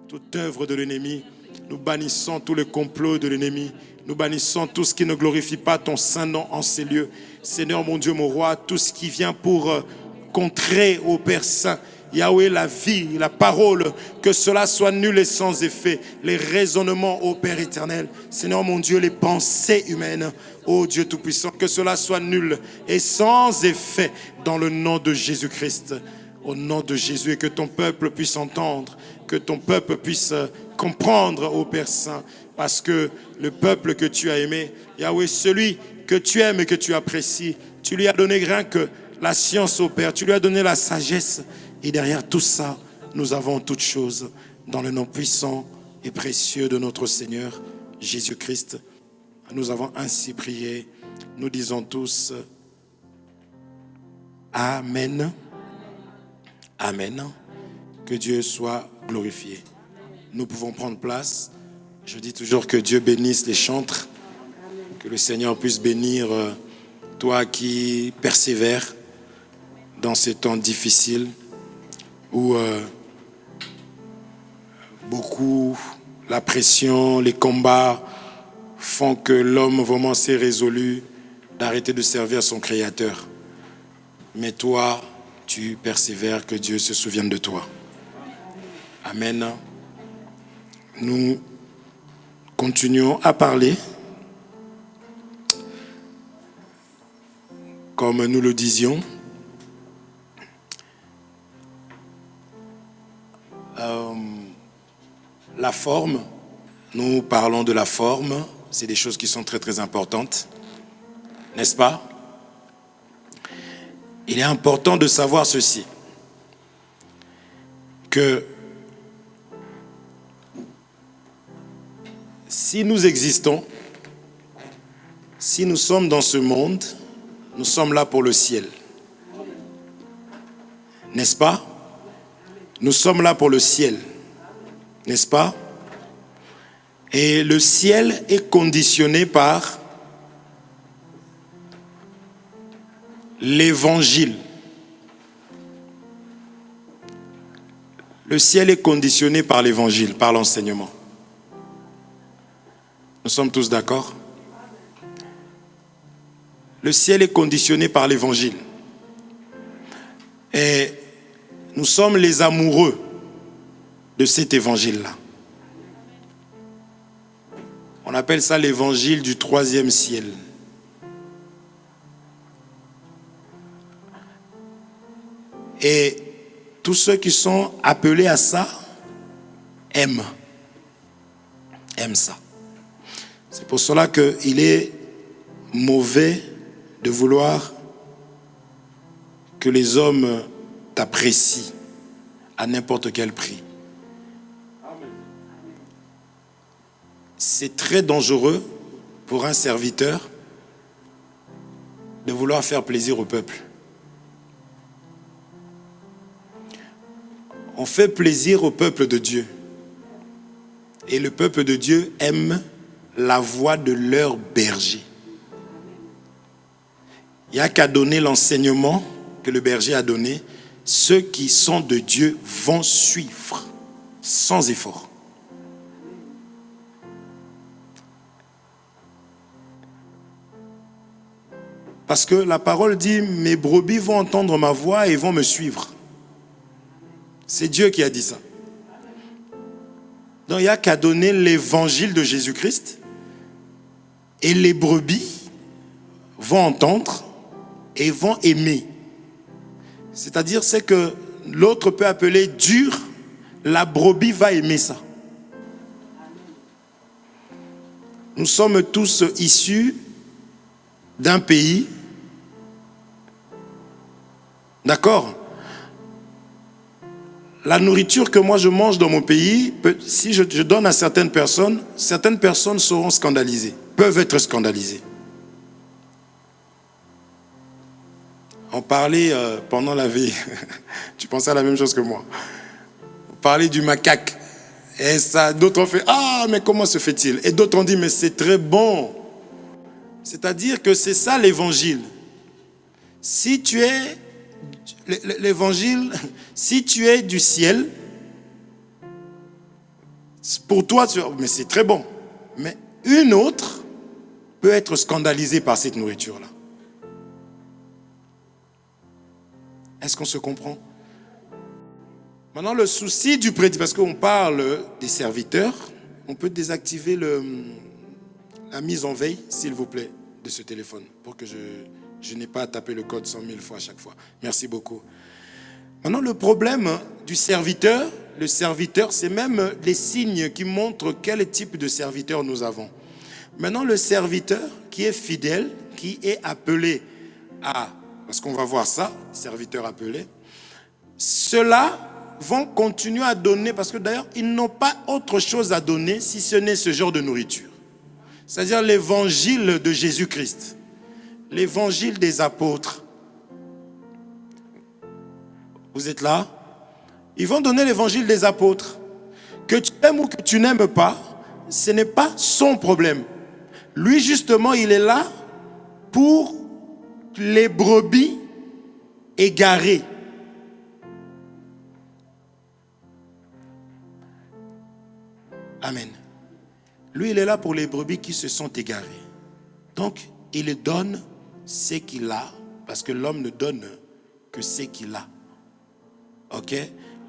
toute œuvre de l'ennemi. Nous bannissons tous les complots de l'ennemi. Nous bannissons tout ce qui ne glorifie pas ton saint nom en ces lieux. Seigneur, mon Dieu, mon roi, tout ce qui vient pour contrer au Père Saint, Yahweh, la vie, la parole, que cela soit nul et sans effet. Les raisonnements, ô Père éternel, Seigneur, mon Dieu, les pensées humaines, ô Dieu Tout-Puissant, que cela soit nul et sans effet dans le nom de Jésus-Christ. Au nom de Jésus, et que ton peuple puisse entendre, que ton peuple puisse comprendre, ô Père Saint, parce que le peuple que tu as aimé, Yahweh, celui que tu aimes et que tu apprécies, tu lui as donné rien que la science, ô Père, tu lui as donné la sagesse, et derrière tout ça, nous avons toutes choses dans le nom puissant et précieux de notre Seigneur Jésus-Christ. Nous avons ainsi prié, nous disons tous Amen. Amen. Que Dieu soit glorifié. Nous pouvons prendre place. Je dis toujours que Dieu bénisse les chantres. Que le Seigneur puisse bénir toi qui persévères dans ces temps difficiles où beaucoup, la pression, les combats font que l'homme vraiment s'est résolu d'arrêter de servir son Créateur. Mais toi, tu persévères, que Dieu se souvienne de toi. Amen. Nous continuons à parler, comme nous le disions, la forme. Nous parlons de la forme, c'est des choses qui sont très très importantes, n'est-ce pas? Il est important de savoir ceci, que si nous existons, si nous sommes dans ce monde, nous sommes là pour le ciel. N'est-ce pas? Nous sommes là pour le ciel. N'est-ce pas? Et le ciel est conditionné par l'évangile. Le ciel est conditionné par l'évangile, par l'enseignement. Nous sommes tous d'accord? Le ciel est conditionné par l'évangile. Et nous sommes les amoureux de cet évangile-là. On appelle ça l'évangile du troisième ciel. Et tous ceux qui sont appelés à ça aiment ça. C'est pour cela qu'il est mauvais de vouloir que les hommes t'apprécient à n'importe quel prix. C'est très dangereux pour un serviteur de vouloir faire plaisir au peuple. On fait plaisir au peuple de Dieu. Et le peuple de Dieu aime la voix de leur berger. Il n'y a qu'à donner l'enseignement que le berger a donné. Ceux qui sont de Dieu vont suivre sans effort. Parce que la parole dit, mes brebis vont entendre ma voix et vont me suivre. C'est Dieu qui a dit ça. Donc il n'y a qu'à donner l'évangile de Jésus-Christ et les brebis vont entendre et vont aimer. C'est-à-dire, c'est que l'autre peut appeler dur, la brebis va aimer ça. Nous sommes tous issus d'un pays, d'accord? La nourriture que moi je mange dans mon pays, si je donne à certaines personnes seront scandalisées, peuvent être scandalisées. On parlait pendant la veille, tu pensais à la même chose que moi. On parlait du macaque. Et ça, d'autres ont fait, ah, mais comment se fait-il? Et d'autres ont dit, mais c'est très bon. C'est-à-dire que c'est ça l'évangile. Si tu es l'évangile, si tu es du ciel, Pour toi, mais c'est très bon. Mais une autre peut être scandalisée par cette nourriture-là. Est-ce qu'on se comprend? Maintenant, le souci du prédicateur, parce qu'on parle des serviteurs, on peut désactiver la mise en veille, s'il vous plaît, de ce téléphone, pour que je n'ai pas à taper le code 100 000 fois à chaque fois. Merci beaucoup. Maintenant, le problème du serviteur, le serviteur, c'est même les signes qui montrent quel type de serviteur nous avons. Maintenant, le serviteur qui est fidèle, qui est appelé à, parce qu'on va voir ça, serviteur appelé, ceux-là vont continuer à donner, parce que d'ailleurs, ils n'ont pas autre chose à donner si ce n'est ce genre de nourriture. C'est-à-dire l'évangile de Jésus-Christ, l'évangile des apôtres. Vous êtes là? Ils vont donner l'évangile des apôtres. Que tu aimes ou que tu n'aimes pas, ce n'est pas son problème. Lui, justement, il est là pour les brebis égarées. Amen. Lui, il est là pour les brebis qui se sont égarées. Donc, il donne ce qu'il a, parce que l'homme ne donne que ce qu'il a. Ok?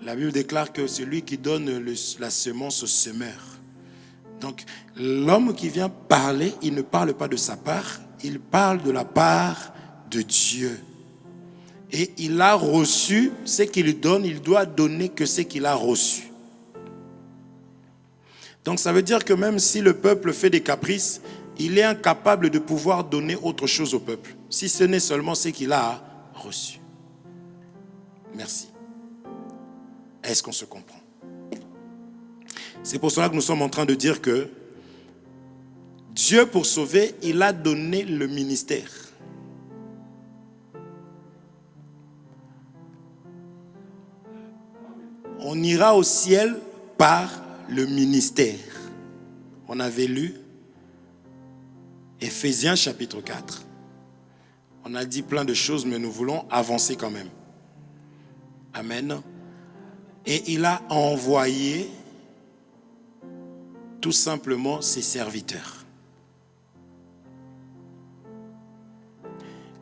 La Bible déclare que celui qui donne la semence au semeur. Donc, l'homme qui vient parler, il ne parle pas de sa part, il parle de la part de Dieu. Et il a reçu ce qu'il donne, il doit donner que ce qu'il a reçu. Donc, ça veut dire que même si le peuple fait des caprices, il est incapable de pouvoir donner autre chose au peuple, si ce n'est seulement ce qu'il a reçu. Merci. Est-ce qu'on se comprend? C'est pour cela que nous sommes en train de dire que Dieu, pour sauver, il a donné le ministère. On ira au ciel par le ministère. On avait lu Éphésiens chapitre 4. On a dit plein de choses, mais nous voulons avancer quand même. Amen. Et il a envoyé tout simplement ses serviteurs.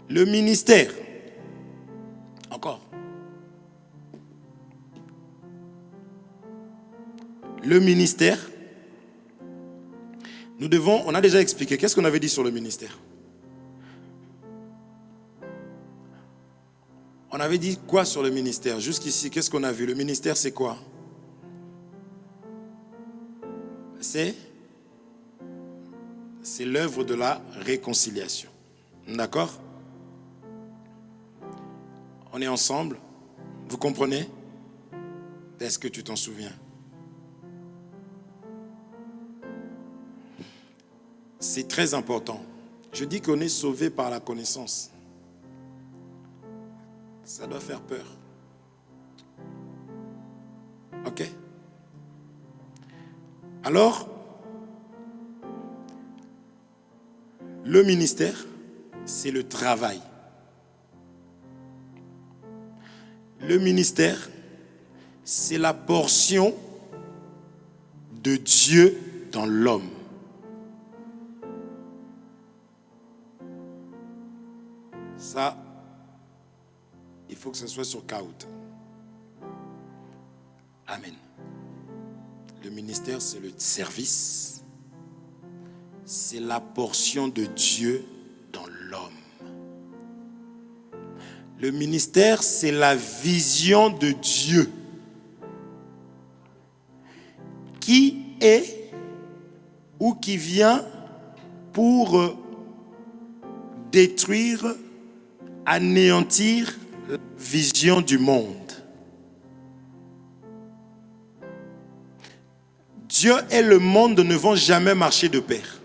Le ministère, encore. Le ministère, on a déjà expliqué, qu'est-ce qu'on avait dit sur le ministère? On avait dit quoi sur le ministère? Jusqu'ici, qu'est-ce qu'on a vu? Le ministère, c'est quoi? C'est l'œuvre de la réconciliation. D'accord? On est ensemble? Vous comprenez? Est-ce que tu t'en souviens? C'est très important. Je dis qu'on est sauvé par la connaissance. Ça doit faire peur. Ok? Alors, le ministère, c'est le travail. Le ministère, c'est la portion de Dieu dans l'homme. Ça, il faut que ce soit sur Kaout. Amen. Le ministère, c'est le service. C'est la portion de Dieu dans l'homme. Le ministère, c'est la vision de Dieu qui est ou qui vient pour détruire, anéantir la vision du monde. Dieu et le monde ne vont jamais marcher de pair.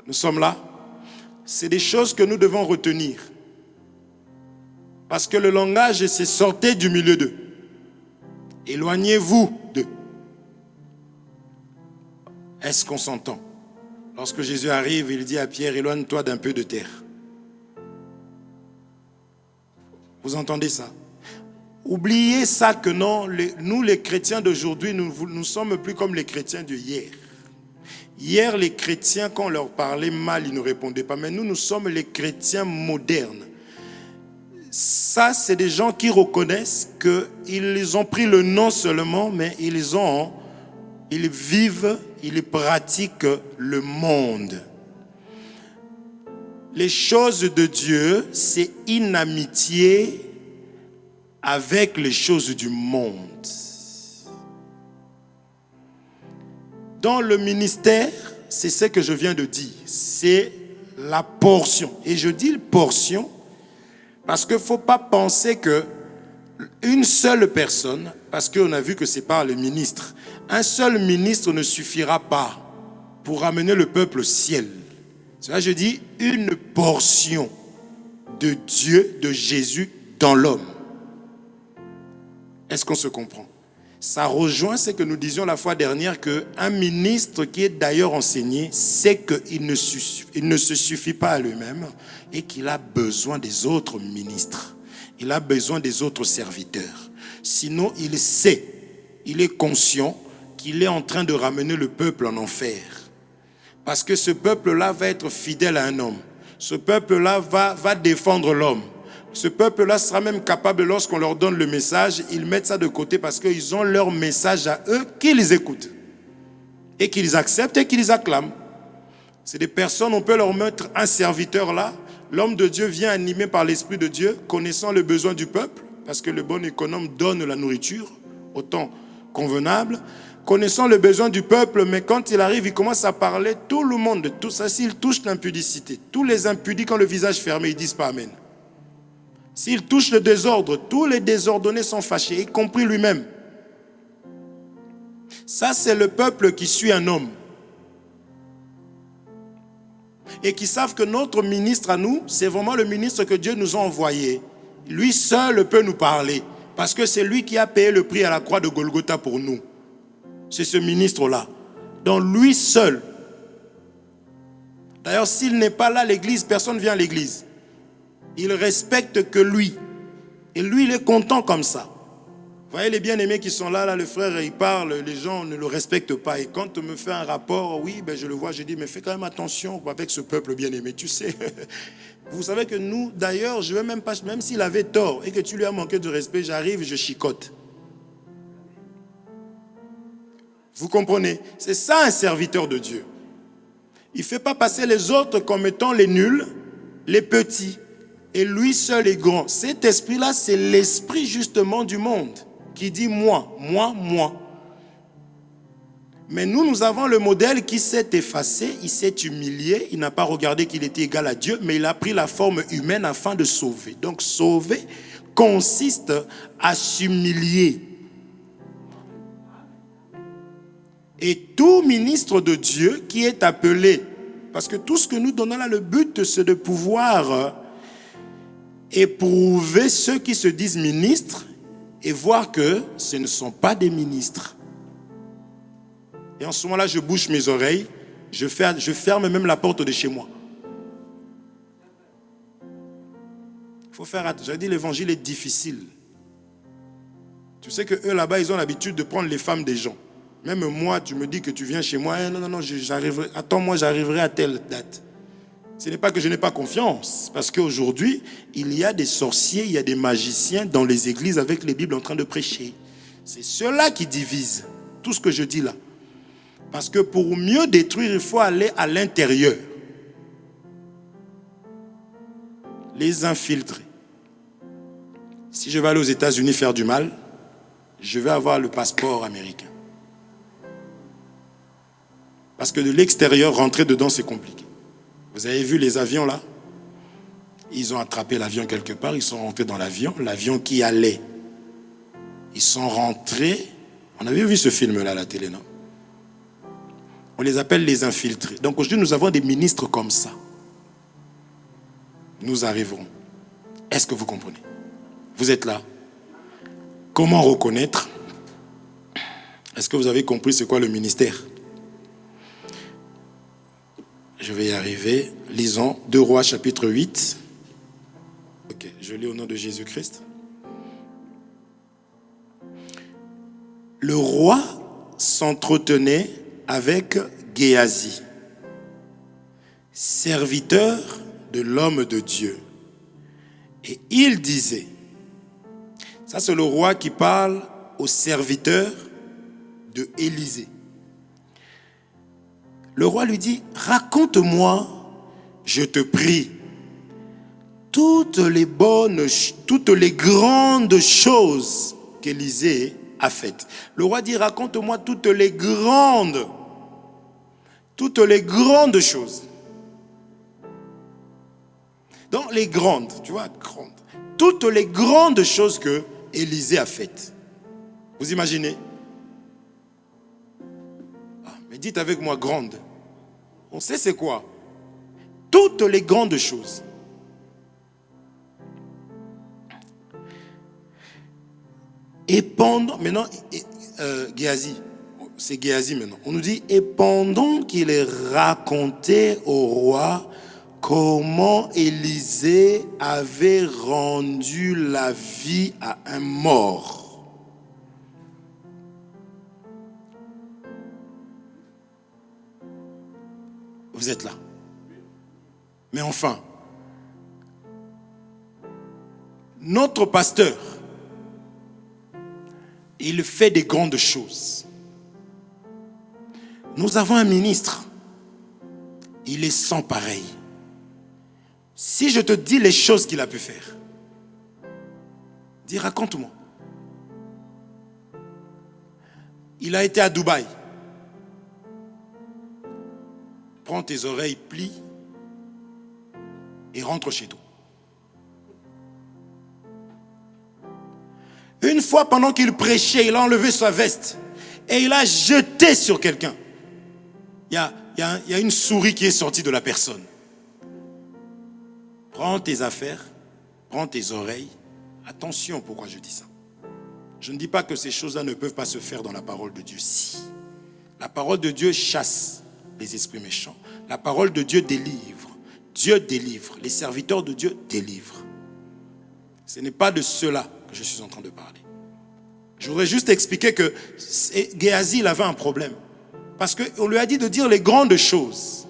Nous sommes là. C'est des choses que nous devons retenir. Parce que le langage, c'est sortez du milieu d'eux. Éloignez-vous d'eux. Est-ce qu'on s'entend? Lorsque Jésus arrive, il dit à Pierre, éloigne-toi d'un peu de terre. Vous entendez ça? Oubliez ça que non, nous les chrétiens d'aujourd'hui, nous ne sommes plus comme les chrétiens de hier. Hier, les chrétiens, quand on leur parlait mal, ils ne répondaient pas. Mais nous sommes les chrétiens modernes. Ça, c'est des gens qui reconnaissent qu'ils ont pris le nom seulement, mais ils vivent, ils pratiquent le monde. Les choses de Dieu, c'est inimitié avec les choses du monde. Dans le ministère, c'est ce que je viens de dire. C'est la portion. Et je dis portion parce qu'il ne faut pas penser qu'une seule personne, parce qu'on a vu que c'est par le ministre, un seul ministre ne suffira pas pour amener le peuple au ciel. Cela, je dis une portion de Dieu, de Jésus dans l'homme. Est-ce qu'on se comprend? Ça rejoint ce que nous disions la fois dernière, qu'un ministre qui est d'ailleurs enseigné sait qu'il ne se suffit pas à lui-même et qu'il a besoin des autres ministres. Il a besoin des autres serviteurs. Sinon, il sait, il est conscient qu'il est en train de ramener le peuple en enfer. Parce que ce peuple-là va être fidèle à un homme. Ce peuple-là va défendre l'homme. Ce peuple-là sera même capable, lorsqu'on leur donne le message, ils mettent ça de côté parce qu'ils ont leur message à eux qu'ils écoutent. Et qu'ils acceptent et qu'ils acclament. C'est des personnes, on peut leur mettre un serviteur là. L'homme de Dieu vient animé par l'Esprit de Dieu, connaissant le besoin du peuple, parce que le bon économe donne la nourriture, au temps convenable. Connaissant le besoin du peuple, mais quand il arrive, il commence à parler, tout le monde, tout ça, s'il touche l'impudicité. Tous les impudiques ont le visage fermé, ils disent pas Amen. S'il touche le désordre, tous les désordonnés sont fâchés, y compris lui-même. Ça, c'est le peuple qui suit un homme. Et qui savent que notre ministre à nous, c'est vraiment le ministre que Dieu nous a envoyé. Lui seul peut nous parler. Parce que c'est lui qui a payé le prix à la croix de Golgotha pour nous. C'est ce ministre-là. Donc lui seul. D'ailleurs, s'il n'est pas là, l'église, personne ne vient à l'église. Il respecte que lui. Et lui, il est content comme ça. Vous voyez les bien-aimés qui sont là, le frère, il parle, les gens ne le respectent pas. Et quand on me fait un rapport, oui, je le vois, je dis, mais fais quand même attention avec ce peuple bien-aimé. Tu sais, vous savez que nous, d'ailleurs, je ne veux même pas, même s'il avait tort et que tu lui as manqué de respect, j'arrive, je chicote. Vous comprenez? C'est ça un serviteur de Dieu. Il ne fait pas passer les autres comme étant les nuls, les petits. Et lui seul est grand. Cet esprit-là, c'est l'esprit justement du monde qui dit moi, moi, moi. Mais nous avons le modèle qui s'est effacé, il s'est humilié, il n'a pas regardé qu'il était égal à Dieu, mais il a pris la forme humaine afin de sauver. Donc sauver consiste à s'humilier. Et tout ministre de Dieu qui est appelé, parce que tout ce que nous donnons là, le but, c'est de pouvoir éprouver ceux qui se disent ministres et voir que ce ne sont pas des ministres. Et en ce moment-là, je bouche mes oreilles, je ferme même la porte de chez moi. Il faut faire attention. J'ai dit, l'évangile est difficile. Tu sais que eux là-bas, ils ont l'habitude de prendre les femmes des gens. Même moi, tu me dis que tu viens chez moi, non, j'arriverai, attends-moi, j'arriverai à telle date. Ce n'est pas que je n'ai pas confiance, parce qu'aujourd'hui, il y a des sorciers, il y a des magiciens dans les églises avec les Bibles en train de prêcher. C'est ceux-là qui divisent, tout ce que je dis là. Parce que pour mieux détruire, il faut aller à l'intérieur. Les infiltrer. Si je vais aller aux États-Unis faire du mal, je vais avoir le passeport américain. Parce que de l'extérieur, rentrer dedans, c'est compliqué. Vous avez vu les avions là? Ils ont attrapé l'avion quelque part, ils sont rentrés dans l'avion qui allait. Ils sont rentrés. On avait vu ce film-là à la télé, non? On les appelle les infiltrés. Donc aujourd'hui, nous avons des ministres comme ça. Nous arriverons. Est-ce que vous comprenez? Vous êtes là. Comment reconnaître? Est-ce que vous avez compris c'est quoi le ministère? Je vais y arriver. Lisons 2 Rois chapitre 8. Ok, je lis au nom de Jésus-Christ. le roi s'entretenait avec Géasi, serviteur de l'homme de Dieu. Et il disait, ça c'est le roi qui parle au serviteur de Élisée. Le roi lui dit, raconte-moi, je te prie, toutes les grandes choses qu'Élisée a faites. Le roi dit, raconte-moi toutes les grandes choses. Donc les grandes, tu vois, grandes. Toutes les grandes choses que Élisée a faites. Vous imaginez? Mais dites avec moi, grande. On sait c'est quoi? Toutes les grandes choses. Et pendant, maintenant, Géasi, c'est Géasi maintenant. On nous dit, et pendant qu'il racontait au roi comment Élisée avait rendu la vie à un mort. Vous êtes là. Mais enfin, notre pasteur, il fait des grandes choses. Nous avons un ministre, il est sans pareil. Si je te dis les choses qu'il a pu faire, dis, raconte-moi. Il a été à Dubaï. Prends tes oreilles, plie et rentre chez toi. Une fois, pendant qu'il prêchait, il a enlevé sa veste et il a jeté sur quelqu'un. Il y a une souris qui est sortie de la personne. Prends tes affaires, prends tes oreilles. Attention, pourquoi je dis ça? Je ne dis pas que ces choses-là ne peuvent pas se faire dans la parole de Dieu. Si. La parole de Dieu chasse les esprits méchants. La parole de Dieu délivre. Dieu délivre. Les serviteurs de Dieu délivrent. Ce n'est pas de cela que je suis en train de parler. Je voudrais juste expliquer que Géasi, il avait un problème. Parce qu'on lui a dit de dire les grandes choses.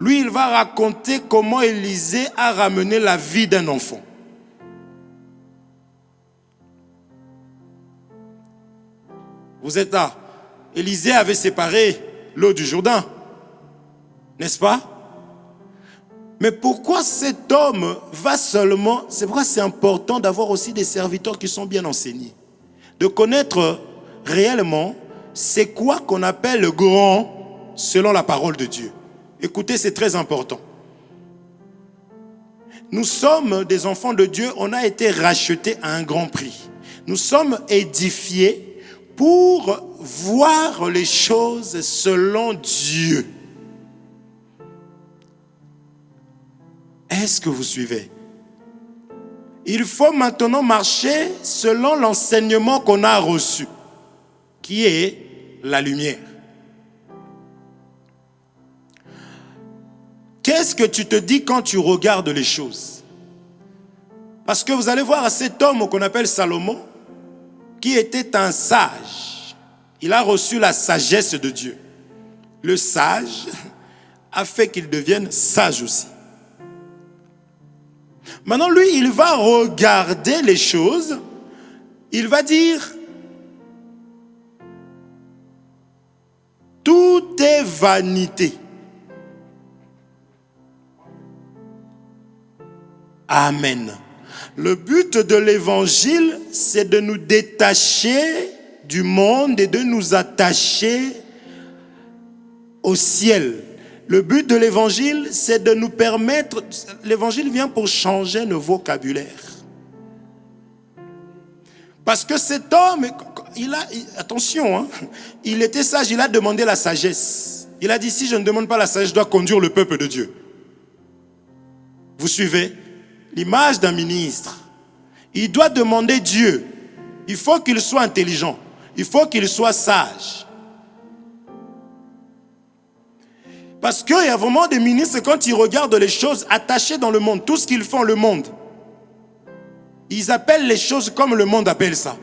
Lui, il va raconter comment Élisée a ramené la vie d'un enfant. Vous êtes là. Élisée avait séparé l'eau du Jourdain. N'est-ce pas? Mais pourquoi cet homme va seulement... C'est pourquoi c'est important d'avoir aussi des serviteurs qui sont bien enseignés. De connaître réellement c'est quoi qu'on appelle le grand selon la parole de Dieu. Écoutez, c'est très important. Nous sommes des enfants de Dieu, on a été rachetés à un grand prix. Nous sommes édifiés pour voir les choses selon Dieu. Est-ce que vous suivez? Il faut maintenant marcher selon l'enseignement qu'on a reçu, qui est la lumière. Qu'est-ce que tu te dis quand tu regardes les choses? Parce que vous allez voir cet homme qu'on appelle Salomon, qui était un sage. Il a reçu la sagesse de Dieu. Le sage a fait qu'il devienne sage aussi. Maintenant, lui, il va regarder les choses. Il va dire, tout est vanité. Amen. Le but de l'évangile, c'est de nous détacher du monde et de nous attacher au ciel. Le but de l'évangile, c'est de nous permettre... L'évangile vient pour changer nos vocabulaires. Parce que cet homme, attention, hein, il était sage, il a demandé la sagesse. Il a dit, si je ne demande pas la sagesse, je dois conduire le peuple de Dieu. Vous suivez? L'image d'un ministre. Il doit demander Dieu. Il faut qu'il soit intelligent. Il faut qu'il soit sage. Parce qu'il y a vraiment des ministres, quand ils regardent les choses attachées dans le monde, tout ce qu'ils font le monde, ils appellent les choses comme le monde appelle ça.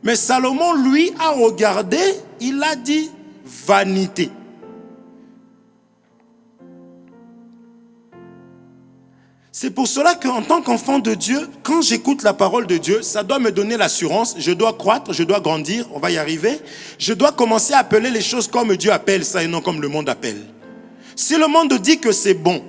Mais Salomon, lui, a regardé, il a dit vanité. C'est pour cela qu'en tant qu'enfant de Dieu, quand j'écoute la parole de Dieu, ça doit me donner l'assurance, je dois croître, je dois grandir, on va y arriver. Je dois commencer à appeler les choses comme Dieu appelle ça et non comme le monde appelle. Si le monde dit que c'est bon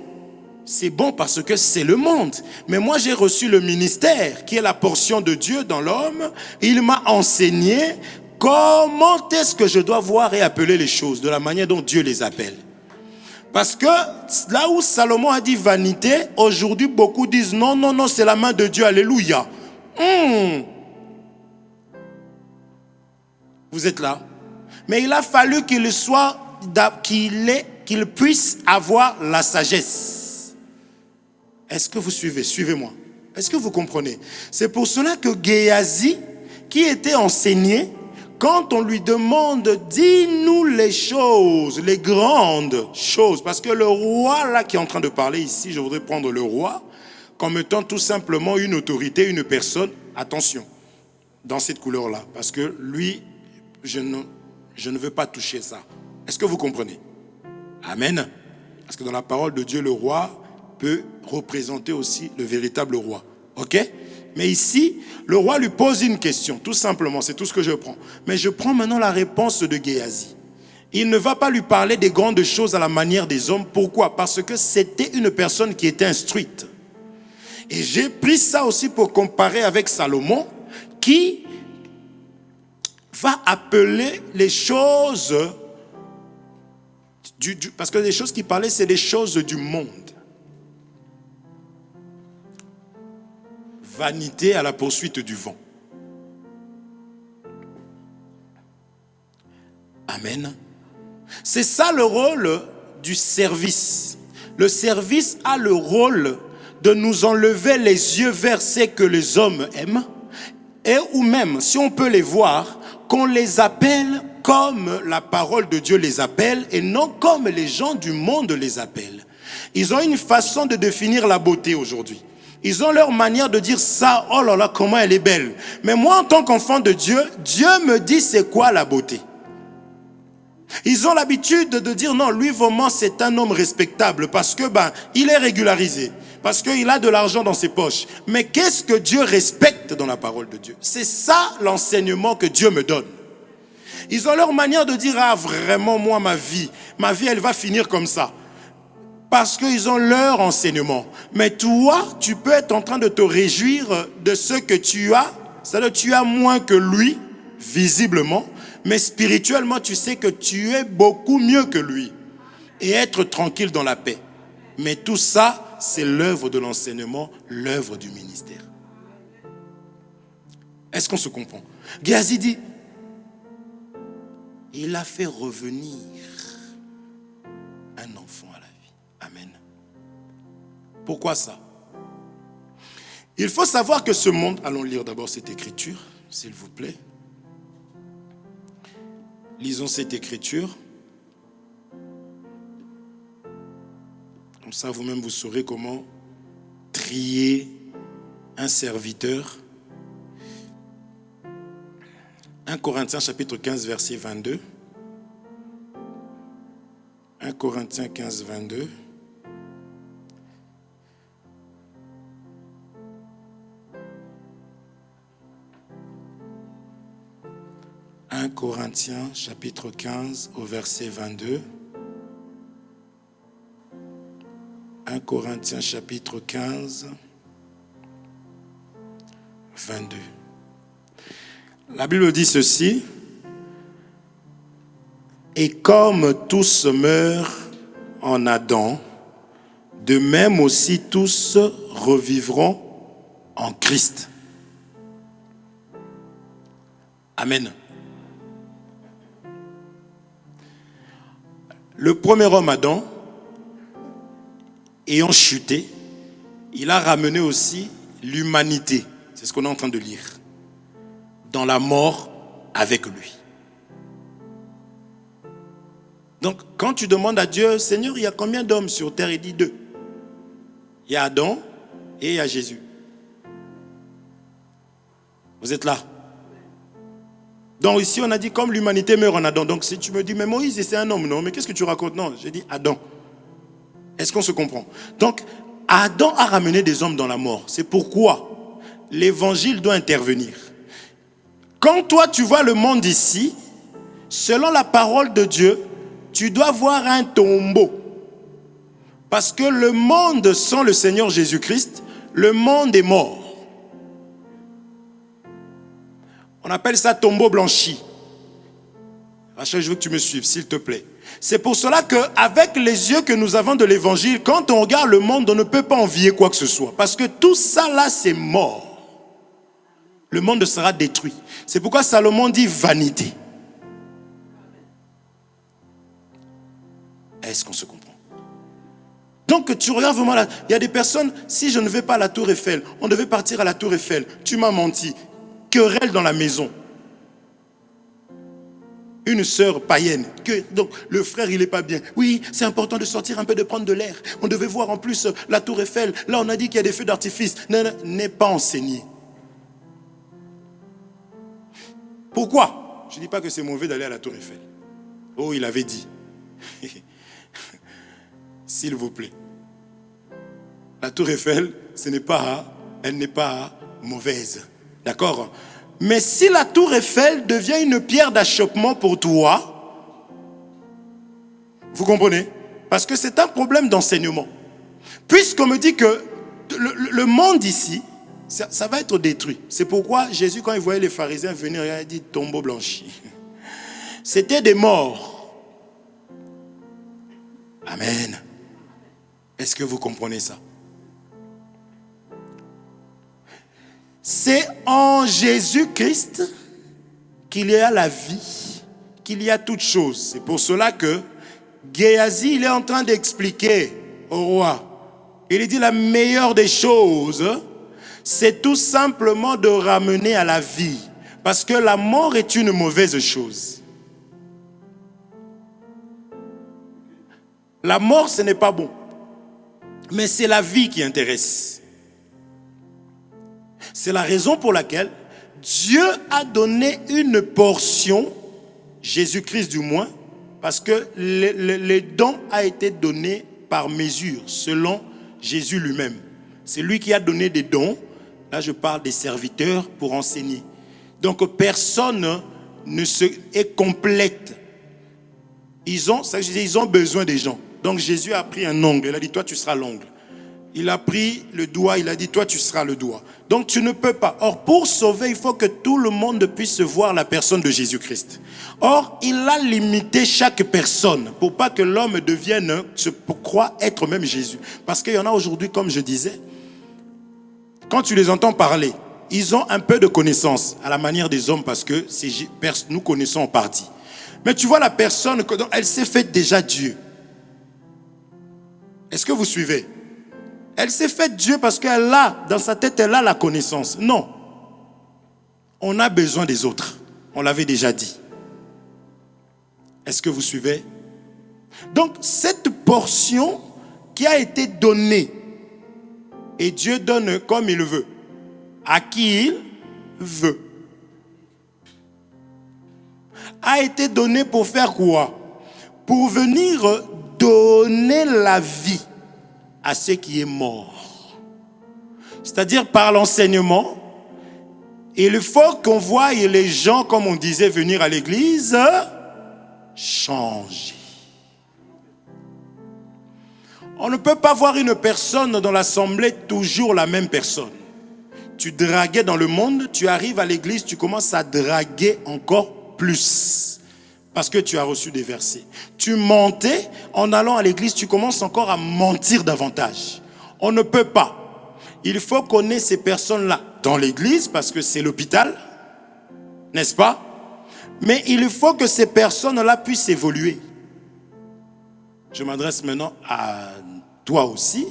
parce que c'est le monde. Mais moi j'ai reçu le ministère qui est la portion de Dieu dans l'homme. Il m'a enseigné comment est-ce que je dois voir et appeler les choses de la manière dont Dieu les appelle. Parce que là où Salomon a dit vanité, aujourd'hui beaucoup disent non, non, non, c'est la main de Dieu, alléluia. Vous êtes là. Mais il a fallu qu'il puisse avoir la sagesse. Est-ce que vous suivez? Suivez-moi. Est-ce que vous comprenez? C'est pour cela que Géasi, qui était enseigné, quand on lui demande, dis-nous les choses, les grandes choses, parce que le roi là qui est en train de parler ici, je voudrais prendre le roi comme étant tout simplement une autorité, une personne, attention, dans cette couleur-là, parce que lui, je ne veux pas toucher ça. Est-ce que vous comprenez? Amen. Parce que dans la parole de Dieu, le roi peut représenter aussi le véritable roi. Ok? Mais ici, le roi lui pose une question, tout simplement, c'est tout ce que je prends. Mais je prends maintenant la réponse de Géasi. Il ne va pas lui parler des grandes choses à la manière des hommes. Pourquoi? Parce que c'était une personne qui était instruite. Et j'ai pris ça aussi pour comparer avec Salomon, qui va appeler les choses, parce que les choses qu'il parlait, c'est les choses du monde. Vanité à la poursuite du vent. Amen. C'est ça le rôle du service. Le service a le rôle de nous enlever les yeux vers ce que les hommes aiment, et ou même, si on peut les voir, qu'on les appelle comme la parole de Dieu les appelle et non comme les gens du monde les appellent. Ils ont une façon de définir la beauté aujourd'hui. Ils ont leur manière de dire ça, oh là là, comment elle est belle. Mais moi, en tant qu'enfant de Dieu, Dieu me dit c'est quoi la beauté. Ils ont l'habitude de dire non, lui vraiment c'est un homme respectable parce que il est régularisé, parce qu'il a de l'argent dans ses poches. Mais qu'est-ce que Dieu respecte dans la parole de Dieu? C'est ça l'enseignement que Dieu me donne. Ils ont leur manière de dire ah vraiment moi ma vie elle va finir comme ça. Parce qu'ils ont leur enseignement. Mais toi, tu peux être en train de te réjouir de ce que tu as. C'est-à-dire que tu as moins que lui, visiblement. Mais spirituellement, tu sais que tu es beaucoup mieux que lui. Et être tranquille dans la paix. Mais tout ça, c'est l'œuvre de l'enseignement, l'œuvre du ministère. Est-ce qu'on se comprend? Géasi dit, il a fait revenir un enfant à la vie. Amen. Pourquoi ça? Il faut savoir que ce monde, allons lire d'abord cette écriture, s'il vous plaît. Lisons cette écriture. Comme ça, vous-même, vous saurez comment trier un serviteur. 1 Corinthiens chapitre 15, verset 22. 1 Corinthiens 15, 22. « 1 Corinthiens chapitre 15 au verset 22. 1 Corinthiens chapitre 15, 22. La Bible dit ceci. Et comme tous meurent en Adam, de même aussi tous revivront en Christ. Amen. Le premier homme Adam, ayant chuté, il a ramené aussi l'humanité. C'est ce qu'on est en train de lire. Dans la mort avec lui. Donc, quand tu demandes à Dieu, Seigneur, il y a combien d'hommes sur terre? Il dit 2. Il y a Adam et il y a Jésus. Vous êtes là? Donc ici, on a dit comme l'humanité meurt en Adam. Donc si tu me dis, mais Moïse, c'est un homme, non? Mais qu'est-ce que tu racontes? Non, j'ai dit Adam. Est-ce qu'on se comprend? Donc, Adam a ramené des hommes dans la mort. C'est pourquoi l'évangile doit intervenir. Quand toi, tu vois le monde ici, selon la parole de Dieu, tu dois voir un tombeau. Parce que le monde sans le Seigneur Jésus-Christ, le monde est mort. On appelle ça tombeau blanchi. Rachel, je veux que tu me suives, s'il te plaît. C'est pour cela qu'avec les yeux que nous avons de l'évangile, quand on regarde le monde, on ne peut pas envier quoi que ce soit. Parce que tout ça là, c'est mort. Le monde sera détruit. C'est pourquoi Salomon dit vanité. Est-ce qu'on se comprend? Donc tu regardes vraiment là, il y a des personnes, si je ne vais pas à la Tour Eiffel, on devait partir à la Tour Eiffel, tu m'as menti, querelle dans la maison. Une sœur païenne, donc le frère il n'est pas bien. Oui, c'est important de sortir un peu, de prendre de l'air. On devait voir en plus la Tour Eiffel. Là on a dit qu'il y a des feux d'artifice. Non, n'est pas enseigné. Pourquoi? Je ne dis pas que c'est mauvais d'aller à la Tour Eiffel. Oh, il avait dit. S'il vous plaît. La Tour Eiffel, elle n'est pas mauvaise. D'accord? Mais si la Tour Eiffel devient une pierre d'achoppement pour toi, vous comprenez? Parce que c'est un problème d'enseignement. Puisqu'on me dit que le monde ici, ça va être détruit. C'est pourquoi Jésus, quand il voyait les pharisiens venir, il a dit tombeau blanchi. C'était des morts. Amen. Est-ce que vous comprenez ça? C'est en Jésus-Christ qu'il y a la vie, qu'il y a toute chose. C'est pour cela que Géasi, il est en train d'expliquer au roi. Il dit la meilleure des choses, c'est tout simplement de ramener à la vie. Parce que la mort est une mauvaise chose. La mort, ce n'est pas bon. Mais c'est la vie qui intéresse. C'est la raison pour laquelle Dieu a donné une portion, Jésus-Christ du moins, parce que les dons a été donné par mesure, selon Jésus lui-même. C'est lui qui a donné des dons. Là, je parle des serviteurs pour enseigner. Donc, personne ne est complète. Ils ont besoin des gens. Donc, Jésus a pris un ongle. Il a dit, toi, tu seras l'ongle. Il a pris le doigt, il a dit, toi, tu seras le doigt. Donc, tu ne peux pas. Or, pour sauver, il faut que tout le monde puisse voir la personne de Jésus-Christ. Or, il a limité chaque personne pour pas que l'homme devienne, croit être même Jésus. Parce qu'il y en a aujourd'hui, comme je disais, quand tu les entends parler, ils ont un peu de connaissance à la manière des hommes parce que nous connaissons en partie. Mais tu vois la personne, elle s'est faite déjà Dieu. Est-ce que vous suivez? Elle s'est faite Dieu parce qu'elle a, dans sa tête, elle a la connaissance. Non. On a besoin des autres. On l'avait déjà dit. Est-ce que vous suivez? Donc, cette portion qui a été donnée, et Dieu donne comme il veut, à qui il veut, a été donnée pour faire quoi? Pour venir donner la vie à ce qui est mort. C'est-à-dire par l'enseignement, il faut qu'on voie les gens, comme on disait, venir à l'église, changer. On ne peut pas voir une personne dans l'assemblée toujours la même personne. Tu draguais dans le monde, tu arrives à l'église, tu commences à draguer encore plus. Parce que tu as reçu des versets. Tu mentais, en allant à l'église, tu commences encore à mentir davantage. On ne peut pas. Il faut qu'on ait ces personnes-là dans l'église, parce que c'est l'hôpital, n'est-ce pas? Mais il faut que ces personnes-là puissent évoluer. Je m'adresse maintenant à toi aussi,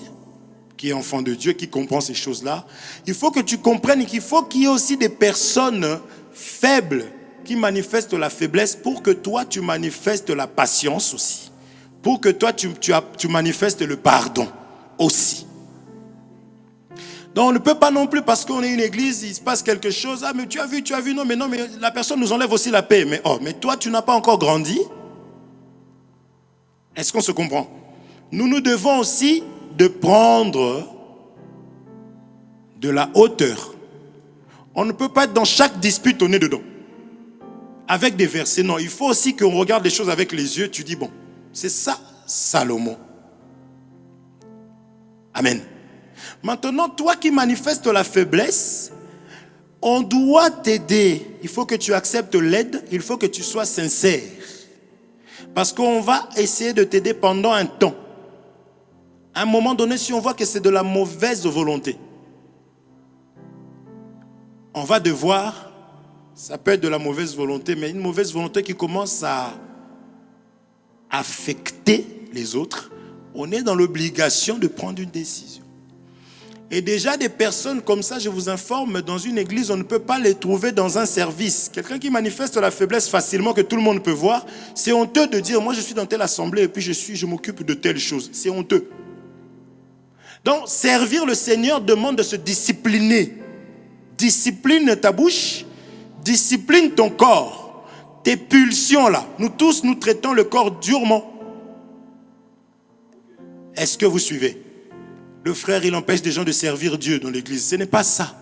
qui est enfant de Dieu, qui comprend ces choses-là. Il faut que tu comprennes qu'il faut qu'il y ait aussi des personnes faibles qui manifestent la faiblesse pour que toi, tu manifestes la patience aussi. Pour que toi, tu manifestes le pardon aussi. Donc on ne peut pas non plus, parce qu'on est une église, il se passe quelque chose. Ah, mais tu as vu, non, mais la personne nous enlève aussi la paix. Mais toi, tu n'as pas encore grandi. Est-ce qu'on se comprend? Nous devons aussi de prendre de la hauteur. On ne peut pas être dans chaque dispute au nez dedans. Avec des versets, non. Il faut aussi qu'on regarde les choses avec les yeux. Tu dis, bon, c'est ça, Salomon. Amen. Maintenant, toi qui manifestes la faiblesse, on doit t'aider. Il faut que tu acceptes l'aide. Il faut que tu sois sincère. Parce qu'on va essayer de t'aider pendant un temps. À un moment donné, si on voit que c'est de la mauvaise volonté, on va devoir, ça peut être de la mauvaise volonté, mais une mauvaise volonté qui commence à affecter les autres, on est dans l'obligation de prendre une décision. Et déjà des personnes comme ça, je vous informe, dans une église, on ne peut pas les trouver dans un service. Quelqu'un qui manifeste la faiblesse facilement, que tout le monde peut voir, c'est honteux de dire, moi je suis dans telle assemblée et puis je m'occupe de telle chose. C'est honteux. Donc, servir le Seigneur demande de se discipliner. Discipline ta bouche, discipline ton corps, tes pulsions là. Nous tous, nous traitons le corps durement. Est-ce que vous suivez? Le frère, il empêche des gens de servir Dieu dans l'église. Ce n'est pas ça.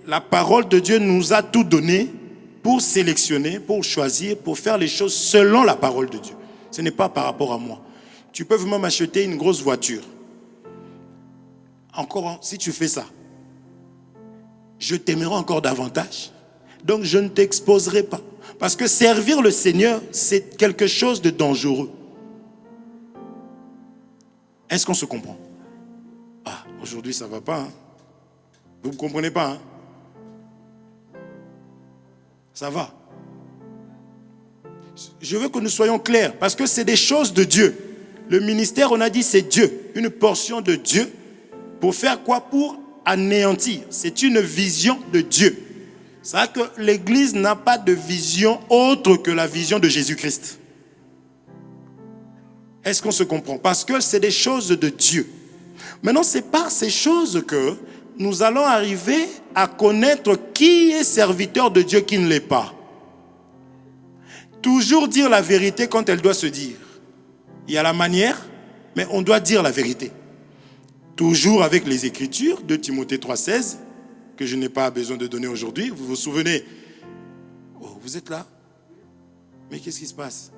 La parole de Dieu nous a tout donné pour sélectionner, pour choisir, pour faire les choses selon la parole de Dieu. Ce n'est pas par rapport à moi. Tu peux vraiment m'acheter une grosse voiture. Encore, si tu fais ça, je t'aimerai encore davantage. Donc je ne t'exposerai pas. Parce que servir le Seigneur, c'est quelque chose de dangereux. Est-ce qu'on se comprend? Ah, aujourd'hui ça ne va pas. Hein? Vous ne comprenez pas? Hein? Ça va. Je veux que nous soyons clairs. Parce que c'est des choses de Dieu. Le ministère, on a dit, c'est Dieu. Une portion de Dieu. Pour faire quoi? Pour anéantir. C'est une vision de Dieu. C'est vrai que l'église n'a pas de vision autre que la vision de Jésus-Christ. Est-ce qu'on se comprend? Parce que c'est des choses de Dieu. Maintenant, c'est par ces choses que nous allons arriver à connaître qui est serviteur de Dieu, qui ne l'est pas. Toujours dire la vérité quand elle doit se dire. Il y a la manière, mais on doit dire la vérité. Toujours avec les Écritures, 2 Timothée 3,16, que je n'ai pas besoin de donner aujourd'hui. Vous vous souvenez? Oh, vous êtes là? Mais qu'est-ce qui se passe?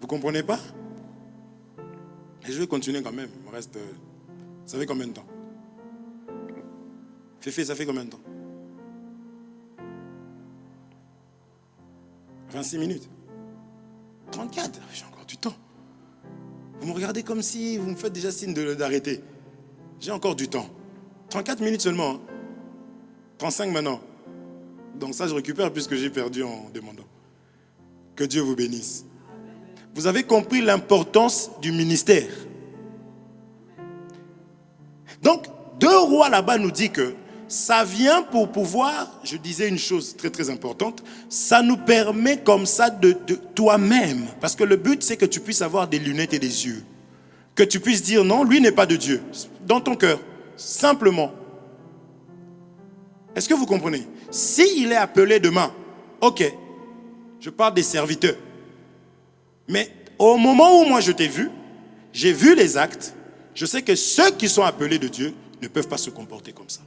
Vous ne comprenez pas? Et je vais continuer quand même. Il me reste... Ça fait combien de temps? Féfé, ça fait combien de temps? 26 minutes. 34. J'ai encore du temps. Vous me regardez comme si vous me faites déjà signe d'arrêter. J'ai encore du temps. 34 minutes seulement. Hein. 35 maintenant. Donc ça, je récupère puisque j'ai perdu en demandant. Que Dieu vous bénisse. Vous avez compris l'importance du ministère. Donc, 2 Rois là-bas nous dit que ça vient pour pouvoir, je disais une chose très très importante, ça nous permet comme ça de toi-même. Parce que le but, c'est que tu puisses avoir des lunettes et des yeux. Que tu puisses dire non, lui n'est pas de Dieu. Dans ton cœur, simplement. Est-ce que vous comprenez? S'il est appelé demain, ok, je parle des serviteurs. Mais au moment où moi je t'ai vu, j'ai vu les actes, je sais que ceux qui sont appelés de Dieu ne peuvent pas se comporter comme ça.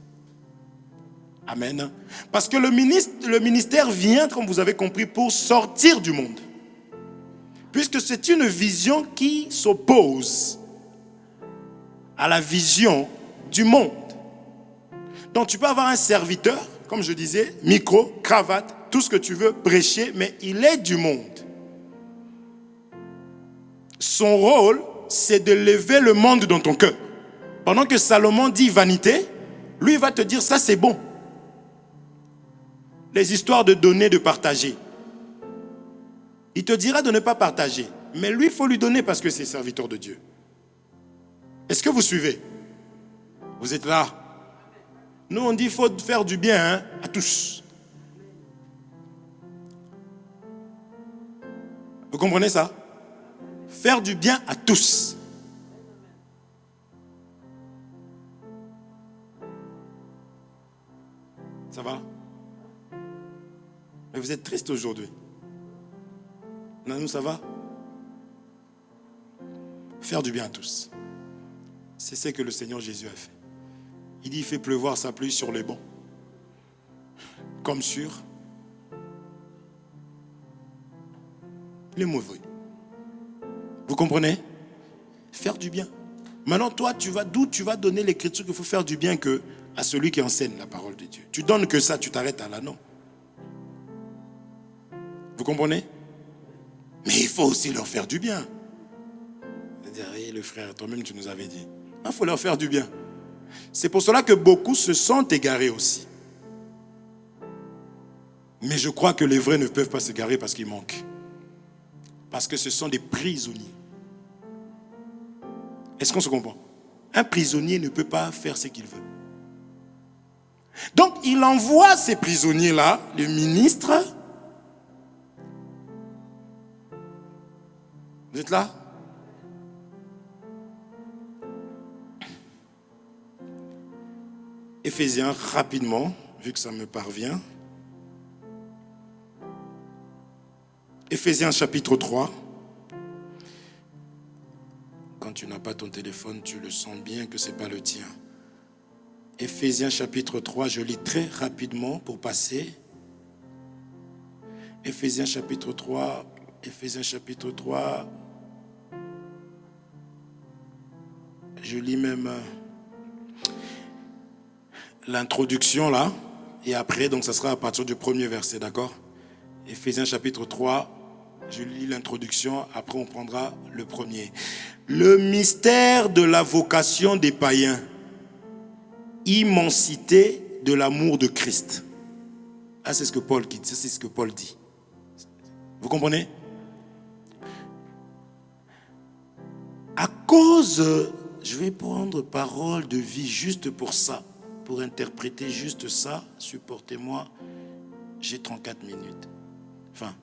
Amen. Parce que le ministère vient, comme vous avez compris, pour sortir du monde. Puisque c'est une vision qui s'oppose à la vision du monde. Donc tu peux avoir un serviteur, comme je disais, micro, cravate, tout ce que tu veux, prêcher, mais il est du monde. Son rôle, c'est de lever le monde dans ton cœur. Pendant que Salomon dit vanité, lui va te dire ça c'est bon. Les histoires de donner, de partager. Il te dira de ne pas partager. Mais lui, il faut lui donner parce que c'est serviteur de Dieu. Est-ce que vous suivez? Vous êtes là? Nous, on dit qu'il faut faire du bien à tous. Vous comprenez ça? Faire du bien à tous. Ça va? Mais vous êtes triste aujourd'hui. Nous, ça va? Faire du bien à tous. C'est ce que le Seigneur Jésus a fait. Il dit, il fait pleuvoir sa pluie sur les bons. Comme sur les mauvais. Vous comprenez? Faire du bien. Maintenant, toi, d'où tu vas donner l'écriture qu'il faut faire du bien que à celui qui enseigne la parole de Dieu. Tu donnes que ça, tu t'arrêtes à là, non. Vous comprenez? Mais il faut aussi leur faire du bien. C'est-à-dire, hey, le frère, toi-même, tu nous avais dit. Il faut leur faire du bien. C'est pour cela que beaucoup se sentent égarés aussi. Mais je crois que les vrais ne peuvent pas s'égarer parce qu'ils manquent. Parce que ce sont des prisonniers. Est-ce qu'on se comprend? Un prisonnier ne peut pas faire ce qu'il veut. Donc, il envoie ces prisonniers-là, le ministre. Vous êtes là? Éphésiens, rapidement, vu que ça me parvient. Éphésiens chapitre 3. Quand tu n'as pas ton téléphone, tu le sens bien que ce n'est pas le tien. Éphésiens chapitre 3, je lis très rapidement pour passer. Éphésiens chapitre 3, je lis même l'introduction là, et après, donc ça sera à partir du premier verset, d'accord? Éphésiens chapitre 3, je lis l'introduction, après on prendra le premier. Le mystère de la vocation des païens, immensité de l'amour de Christ. Ah, c'est ce que Paul dit, c'est ce que Paul dit. Vous comprenez? À cause, je vais prendre parole de vie juste pour ça, pour interpréter juste ça, supportez-moi, j'ai 34 minutes. Enfin,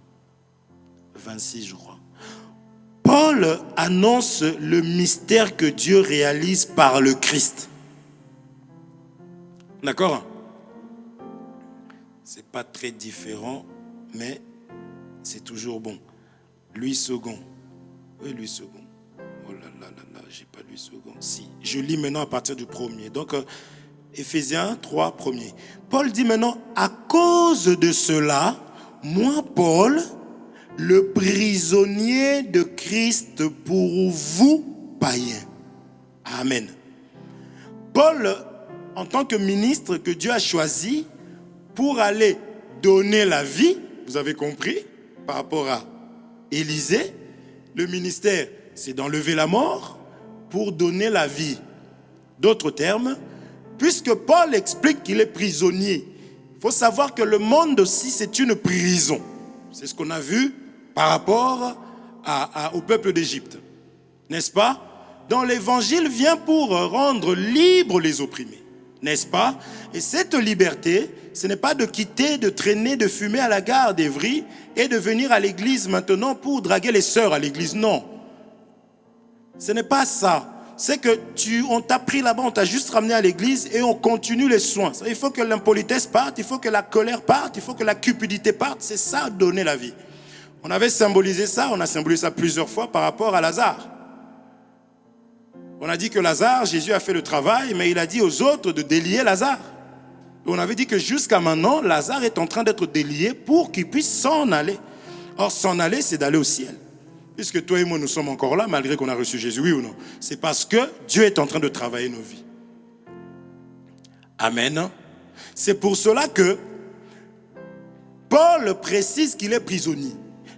26 je crois. Paul annonce le mystère que Dieu réalise par le Christ. D'accord? C'est pas très différent, mais c'est toujours bon. Louis second. Oui, Louis second. Oh là là là là, j'ai pas Louis second. Si, je lis maintenant à partir du premier. Donc, Éphésiens 3, premier. Paul dit maintenant, à cause de cela, moi, Paul, le prisonnier de Christ pour vous, païens. Amen. Paul, en tant que ministre que Dieu a choisi pour aller donner la vie, vous avez compris, par rapport à Élisée, le ministère, c'est d'enlever la mort pour donner la vie. D'autres termes, puisque Paul explique qu'il est prisonnier, il faut savoir que le monde aussi, c'est une prison. C'est ce qu'on a vu par rapport au peuple d'Égypte. N'est-ce pas? Donc l'évangile vient pour rendre libres les opprimés. N'est-ce pas? Et cette liberté, ce n'est pas de quitter, de traîner, de fumer à la gare d'Evry et de venir à l'église maintenant pour draguer les sœurs à l'église. Non. Ce n'est pas ça. C'est que on t'a pris là-bas, on t'a juste ramené à l'église et on continue les soins. Il faut que l'impolitesse parte, il faut que la colère parte, il faut que la cupidité parte. C'est ça, donner la vie. On avait symbolisé ça, on a symbolisé ça plusieurs fois par rapport à Lazare. On a dit que Lazare, Jésus a fait le travail, mais il a dit aux autres de délier Lazare. Et on avait dit que jusqu'à maintenant, Lazare est en train d'être délié pour qu'il puisse s'en aller. Or, s'en aller, c'est d'aller au ciel. Puisque toi et moi, nous sommes encore là, malgré qu'on a reçu Jésus, oui ou non? C'est parce que Dieu est en train de travailler nos vies. Amen. C'est pour cela que Paul précise qu'il est prisonnier.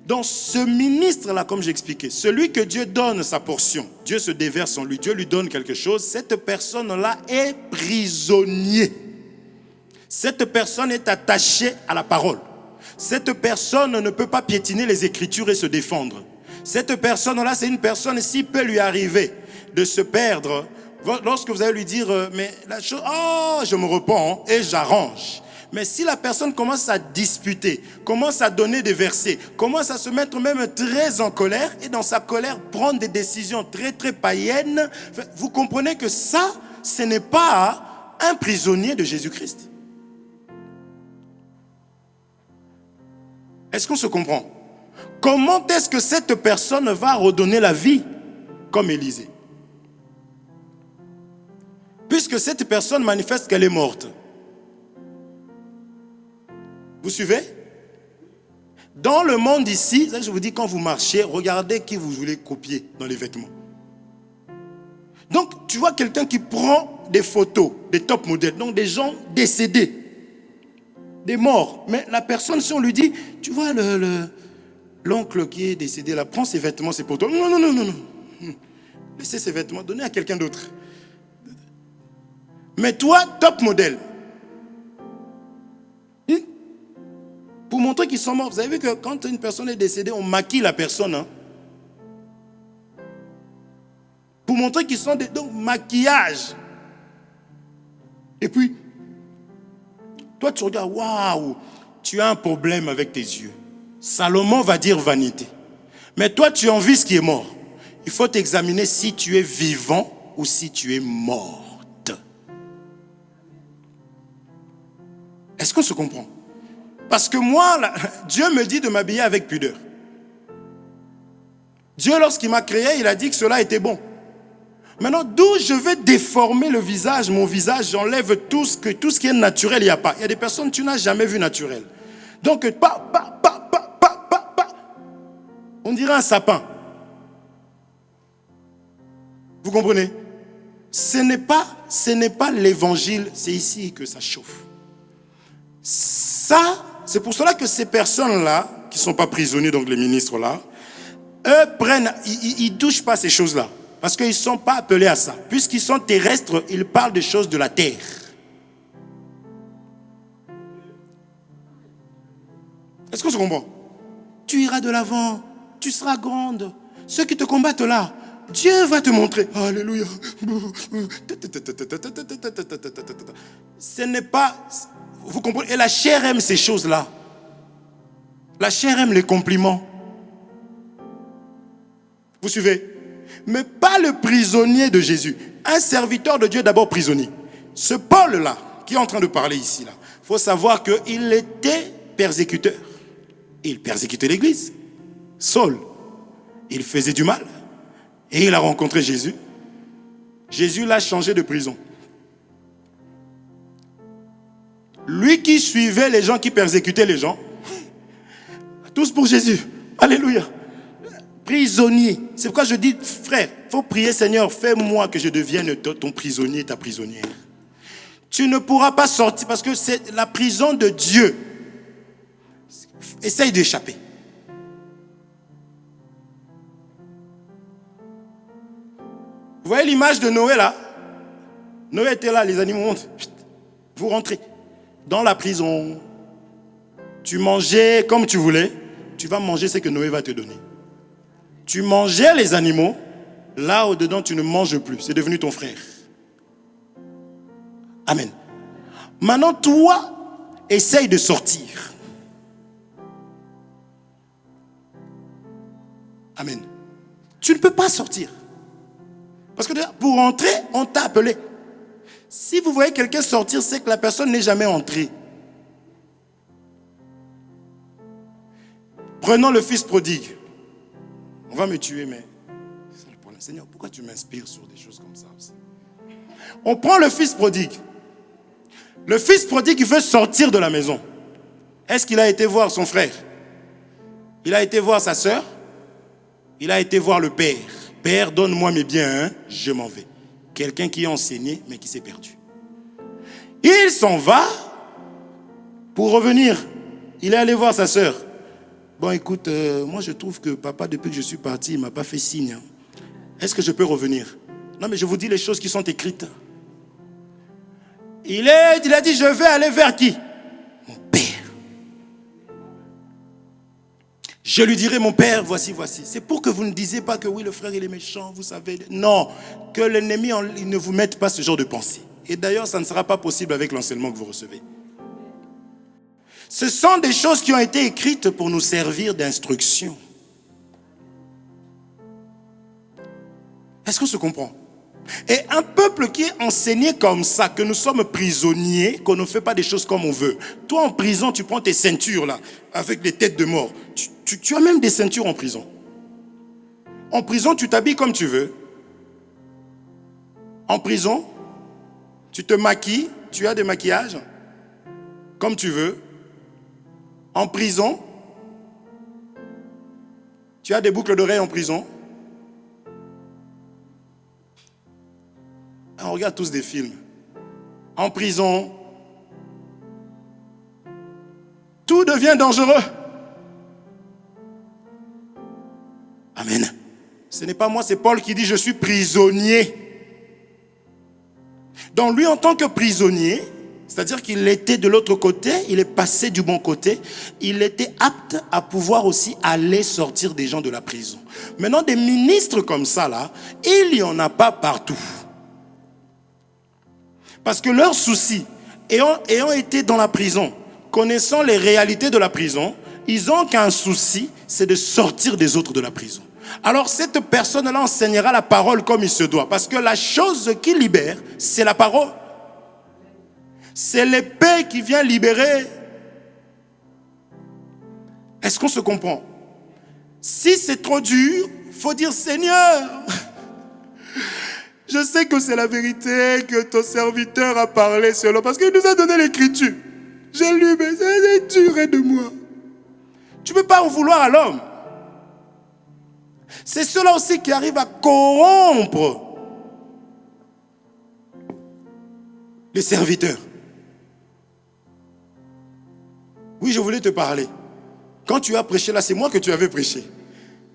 Donc ce ministre-là, comme j'expliquais, celui que Dieu donne sa portion, Dieu se déverse en lui, Dieu lui donne quelque chose, cette personne-là est prisonnier. Cette personne est attachée à la parole. Cette personne ne peut pas piétiner les Écritures et se défendre. Cette personne-là, c'est une personne, s'il peut lui arriver de se perdre, lorsque vous allez lui dire, mais la chose, oh, je me repens et j'arrange. Mais si la personne commence à disputer, commence à donner des versets, commence à se mettre même très en colère, et dans sa colère prendre des décisions très très païennes, vous comprenez que ça, ce n'est pas un prisonnier de Jésus-Christ. Est-ce qu'on se comprend? Comment est-ce que cette personne va redonner la vie comme Élisée? Puisque cette personne manifeste qu'elle est morte. Vous suivez? Dans le monde ici, je vous dis, quand vous marchez, regardez qui vous voulez copier dans les vêtements. Donc, tu vois quelqu'un qui prend des photos, des top modèles, donc des gens décédés, des morts. Mais la personne, si on lui dit, tu vois l'oncle qui est décédé là, prends ses vêtements, c'est pour toi. Non, non, non, non, non. Laissez ses vêtements, donnez à quelqu'un d'autre. Mais toi, top modèle. Pour montrer qu'ils sont morts. Vous avez vu que quand une personne est décédée, on maquille la personne. Hein? Pour montrer qu'ils sont donc maquillage. Et puis, toi tu regardes, waouh, tu as un problème avec tes yeux. Salomon va dire vanité. Mais toi tu envies ce qui est mort. Il faut t'examiner si tu es vivant ou si tu es morte. Est-ce qu'on se comprend? Parce que moi, là, Dieu me dit de m'habiller avec pudeur. Dieu, lorsqu'il m'a créé, il a dit que cela était bon. Maintenant, d'où je vais déformer le visage, mon visage, j'enlève tout ce qui est naturel, il n'y a pas. Il y a des personnes que tu n'as jamais vues naturelles. Donc, on dirait un sapin. Vous comprenez? Ce n'est pas l'évangile, c'est ici que ça chauffe. Ça, c'est pour cela que ces personnes-là, qui ne sont pas prisonniers, donc les ministres-là, eux ils ne touchent pas ces choses-là. Parce qu'ils ne sont pas appelés à ça. Puisqu'ils sont terrestres, ils parlent des choses de la terre. Est-ce qu'on se comprend? Tu iras de l'avant, tu seras grande. Ceux qui te combattent là, Dieu va te montrer. Alléluia. Ce n'est pas... Vous comprenez? Et la chair aime ces choses-là. La chair aime les compliments. Vous suivez? Mais pas le prisonnier de Jésus. Un serviteur de Dieu d'abord prisonnier. Ce Paul-là, qui est en train de parler ici, là, il faut savoir qu'il était persécuteur. Il persécutait l'église. Saul, il faisait du mal. Et il a rencontré Jésus. Jésus l'a changé de prison. Lui qui suivait les gens qui persécutaient les gens, tous pour Jésus. Alléluia. Prisonnier. C'est pourquoi je dis, frère, il faut prier, Seigneur, fais-moi que je devienne ton prisonnier, ta prisonnière. Tu ne pourras pas sortir parce que c'est la prison de Dieu. Essaye d'échapper. Vous voyez l'image de Noé là? Noé était là, les animaux montent. Vous rentrez dans la prison. Tu mangeais comme tu voulais. Tu vas manger ce que Noé va te donner. Tu mangeais les animaux. Là au-dedans, tu ne manges plus. C'est devenu ton frère. Amen. Maintenant, toi, essaye de sortir. Amen. Tu ne peux pas sortir. Parce que pour entrer, on t'a appelé. Si vous voyez quelqu'un sortir, c'est que la personne n'est jamais entrée. Prenons le fils prodigue. On va me tuer, mais c'est le problème. Seigneur, pourquoi tu m'inspires sur des choses comme ça aussi? On prend le fils prodigue. Le fils prodigue, il veut sortir de la maison. Est-ce qu'il a été voir son frère? Il a été voir sa sœur? Il a été voir le père. Père, donne-moi mes biens, hein, je m'en vais. Quelqu'un qui est enseigné, mais qui s'est perdu. Il s'en va pour revenir. Il est allé voir sa sœur. Bon, écoute, moi je trouve que papa, depuis que je suis parti, il ne m'a pas fait signe. Hein. Est-ce que je peux revenir? Non, mais je vous dis les choses qui sont écrites. Il a dit, je vais aller vers qui? Mon père. Je lui dirai, mon père, voici. C'est pour que vous ne disiez pas que oui, le frère il est méchant, vous savez. Non, que l'ennemi il ne vous mette pas ce genre de pensée. Et d'ailleurs, ça ne sera pas possible avec l'enseignement que vous recevez. Ce sont des choses qui ont été écrites pour nous servir d'instruction. Est-ce qu'on se comprend? Et un peuple qui est enseigné comme ça, que nous sommes prisonniers, qu'on ne fait pas des choses comme on veut. Toi, en prison, tu prends tes ceintures là, avec des têtes de mort. Tu as même des ceintures en prison. En prison, tu t'habilles comme tu veux. En prison, tu te maquilles, tu as des maquillages, comme tu veux. En prison, tu as des boucles d'oreilles en prison. On regarde tous des films. En prison, tout devient dangereux. Amen. Ce n'est pas moi, c'est Paul qui dit « Je suis prisonnier ». Donc lui, en tant que prisonnier, c'est-à-dire qu'il était de l'autre côté, il est passé du bon côté, il était apte à pouvoir aussi aller sortir des gens de la prison. Maintenant, des ministres comme ça, là, il n'y en a pas partout. Parce que leur souci, ayant été dans la prison, connaissant les réalités de la prison, ils n'ont qu'un souci, c'est de sortir des autres de la prison. Alors cette personne-là enseignera la parole comme il se doit. Parce que la chose qui libère, c'est la parole. C'est l'épée qui vient libérer. Est-ce qu'on se comprend? Si c'est trop dur, il faut dire Seigneur, je sais que c'est la vérité que ton serviteur a parlé selon. Parce qu'il nous a donné l'écriture. J'ai lu, mais c'est dur de moi. Tu ne peux pas en vouloir à l'homme. C'est cela aussi qui arrive à corrompre les serviteurs. Oui, je voulais te parler. Quand tu as prêché là, c'est moi que tu avais prêché.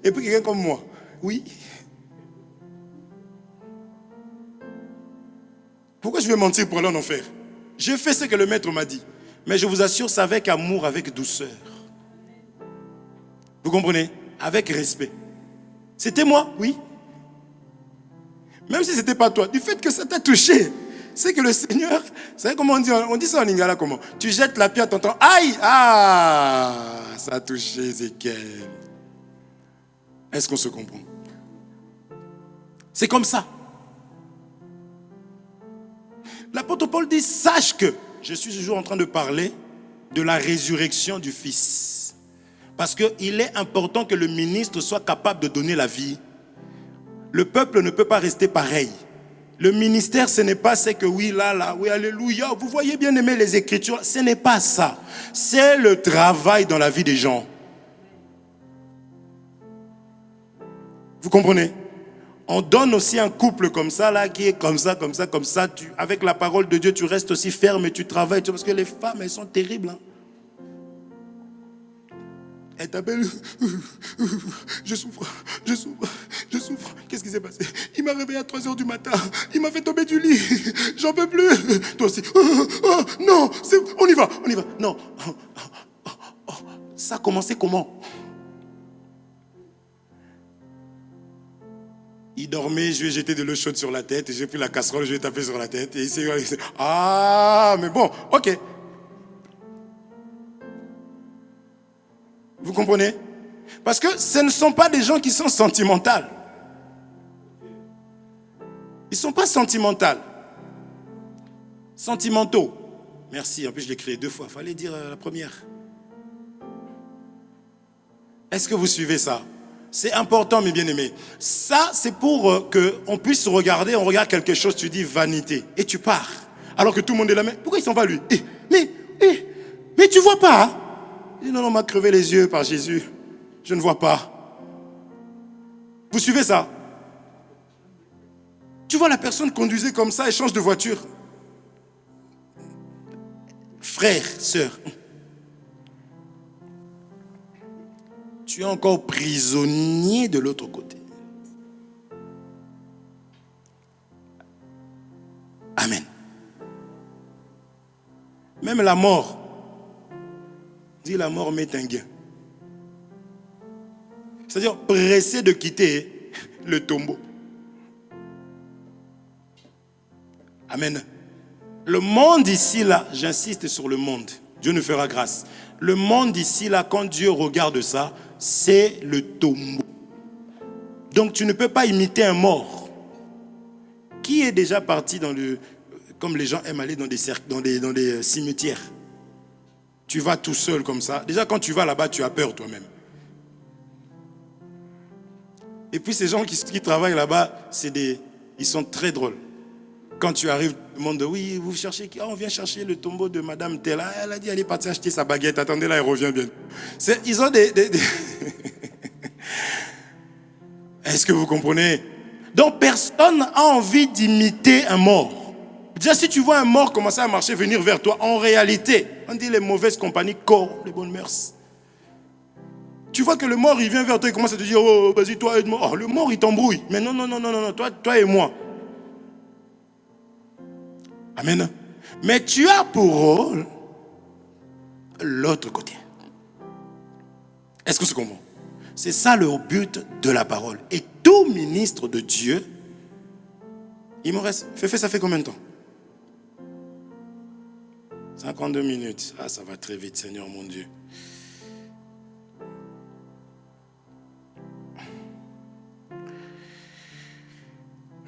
Et puis quelqu'un comme moi. Oui. Pourquoi je vais mentir pour aller en enfer? J'ai fait ce que le maître m'a dit. Mais je vous assure, c'est avec amour, avec douceur. Vous comprenez? Avec respect. C'était moi, oui. Même si ce n'était pas toi, du fait que ça t'a touché, c'est que le Seigneur, vous savez comment on dit? On dit ça en lingala comment? Tu jettes la pierre, t'entends, aïe, ah, ça a touché Ézéchiel. Est-ce qu'on se comprend? C'est comme ça. L'apôtre Paul dit, sache que je suis toujours en train de parler de la résurrection du Fils. Parce qu'il est important que le ministre soit capable de donner la vie. Le peuple ne peut pas rester pareil. Le ministère, ce n'est pas ce que oui, là, oui, alléluia. Vous voyez bien aimer les Écritures. Ce n'est pas ça. C'est le travail dans la vie des gens. Vous comprenez? On donne aussi un couple comme ça, là, qui est comme ça. Avec la parole de Dieu, tu restes aussi ferme et tu travailles. Parce que les femmes, elles sont terribles. Hein. Elle t'appelle, je souffre. Qu'est-ce qui s'est passé? Il m'a réveillé à 3h du matin. Il m'a fait tomber du lit. J'en peux plus. Toi aussi. Non, on y va. Non. Ça a commencé comment? Il dormait, je lui ai jeté de l'eau chaude sur la tête. J'ai pris la casserole, je lui ai tapé sur la tête. Et il s'est ah, mais bon, ok. Vous comprenez? Parce que ce ne sont pas des gens qui sont sentimentaux. Ils ne sont pas sentimentaux. Sentimentaux. Merci, en plus je l'ai créé 2 fois. Il fallait dire la première. Est-ce que vous suivez ça? C'est important, mes bien-aimés. Ça, c'est pour qu'on puisse regarder, on regarde quelque chose, tu dis vanité. Et tu pars. Alors que tout le monde est là, mais pourquoi il s'en va lui? Mais tu vois pas, hein? Il dit non, on m'a crevé les yeux par Jésus. Je ne vois pas. Vous suivez ça? Tu vois la personne conduisait comme ça et change de voiture. Frère, sœur, tu es encore prisonnier de l'autre côté. Amen. Même la mort, dit la mort met un gain. C'est-à-dire pressé de quitter le tombeau. Amen. Le monde ici, là, j'insiste sur le monde. Dieu nous fera grâce. Le monde ici, là, quand Dieu regarde ça, c'est le tombeau. Donc tu ne peux pas imiter un mort Qui est déjà parti comme les gens aiment aller dans des cimetières? Tu vas tout seul comme ça. Déjà, quand tu vas là-bas, tu as peur toi-même. Et puis ces gens qui travaillent là-bas, ils sont très drôles. Quand tu arrives, le monde dit, oui, vous cherchez qui? On vient chercher le tombeau de Madame Tella. Elle a dit, elle est partie acheter sa baguette. Attendez là, elle revient bientôt. Ils ont Est-ce que vous comprenez? Donc personne n'a envie d'imiter un mort. Déjà, si tu vois un mort commencer à marcher, venir vers toi, en réalité, on dit les mauvaises compagnies corrompent les bonnes mœurs. Tu vois que le mort, il vient vers toi, il commence à te dire, oh, vas-y, toi, aide-moi. Oh, le mort, il t'embrouille. Mais non, toi et moi. Amen. Mais tu as pour rôle l'autre côté. Est-ce que c'est comment? C'est ça le but de la parole. Et tout ministre de Dieu, il me reste, ça fait combien de temps? 52 minutes. Ah, ça va très vite, Seigneur mon Dieu.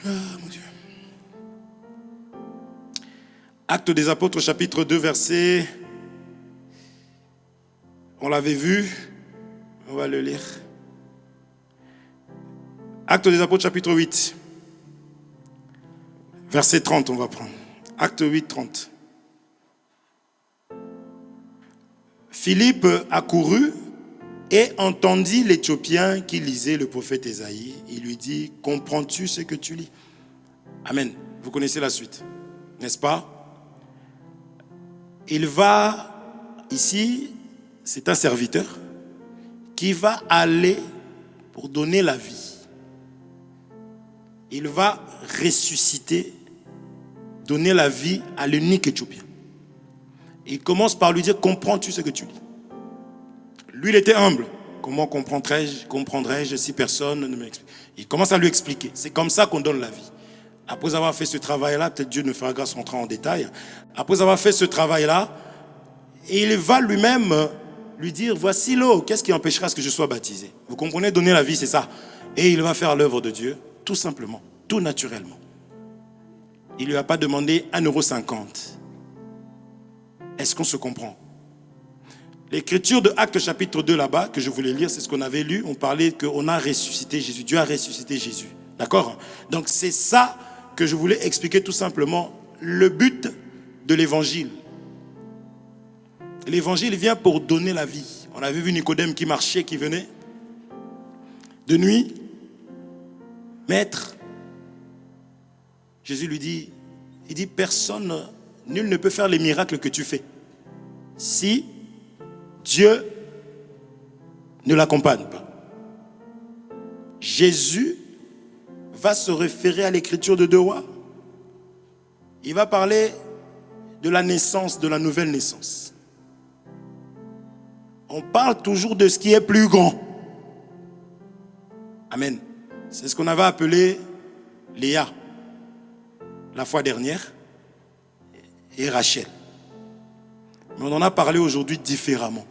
Ah, mon Dieu. Actes des Apôtres, chapitre 2, verset... On l'avait vu. On va le lire. Actes des Apôtres, chapitre 8. Verset 30, on va prendre. Acte 8, 30. Philippe accourut et entendit l'Éthiopien qui lisait le prophète Ésaïe. Il lui dit, comprends-tu ce que tu lis? Amen. Vous connaissez la suite, n'est-ce pas? Il va, ici, c'est un serviteur qui va aller pour donner la vie. Il va ressusciter, donner la vie à l'unique Éthiopien. Il commence par lui dire, comprends-tu ce que tu lis? Lui, il était humble. Comment comprendrais-je si personne ne m'explique? Il commence à lui expliquer. C'est comme ça qu'on donne la vie. Après avoir fait ce travail-là, peut-être Dieu ne fera grâce rentrer en détail. Après avoir fait ce travail-là, il va lui-même lui dire, voici l'eau, qu'est-ce qui empêchera à ce que je sois baptisé? Vous comprenez, donner la vie, c'est ça. Et il va faire l'œuvre de Dieu, tout simplement, tout naturellement. Il ne lui a pas demandé 1,50 €. Est-ce qu'on se comprend? L'écriture de Actes chapitre 2 là-bas, que je voulais lire, c'est ce qu'on avait lu. On parlait qu'on a ressuscité Jésus. Dieu a ressuscité Jésus. D'accord? Donc c'est ça que je voulais expliquer tout simplement. Le but de l'évangile. L'évangile vient pour donner la vie. On avait vu Nicodème qui marchait, qui venait de nuit. Maître, Jésus lui dit, il dit, nul ne peut faire les miracles que tu fais si Dieu ne l'accompagne pas. Jésus va se référer à l'écriture de 2 Rois. Il va parler de la naissance, de la nouvelle naissance. On parle toujours de ce qui est plus grand. Amen. C'est ce qu'on avait appelé Léa la fois dernière et Rachel. Mais on en a parlé aujourd'hui différemment.